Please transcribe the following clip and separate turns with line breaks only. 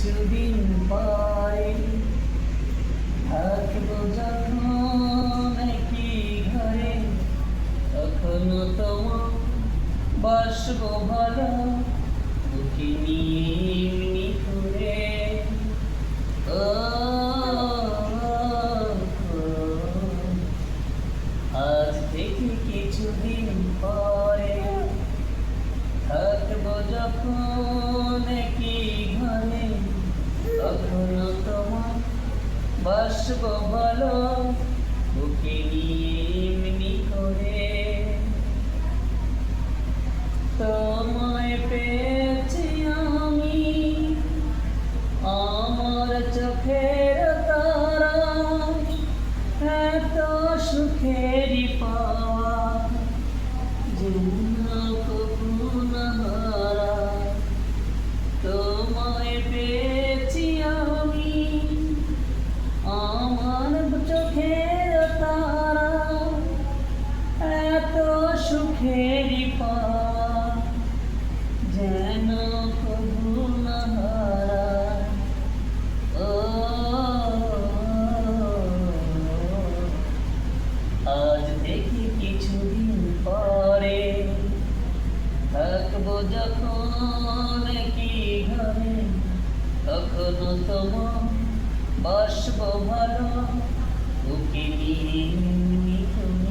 কিছুদিন পরে থাকবো যখন একই ঘরে, তখনও তোমার বাসবো ভালো বুকে নিয়ে এমনি করে। ও, আজ থেকে কিছুদিন পরে থাকবো যখন একই ঘরে, তখনও তোমার বাসবো ভালো বুকে নিয়ে এমনি করে। তোমায় পেয়েছি আমি আমার চোখের তারা, এত সুখেরই পাওয়া যেন কবু না হারা। তোমায় পেয়েছি আমি আমার চোখের তারা, এত সুখেরই পাওয়া যেন কবু না হারা। ও, আজ দেখি কিছুদিন পরে থাকবো যখন কি ঘরে, তখনও তোমার বাসবো ভালো বুকে নিয়ে এমনি করে।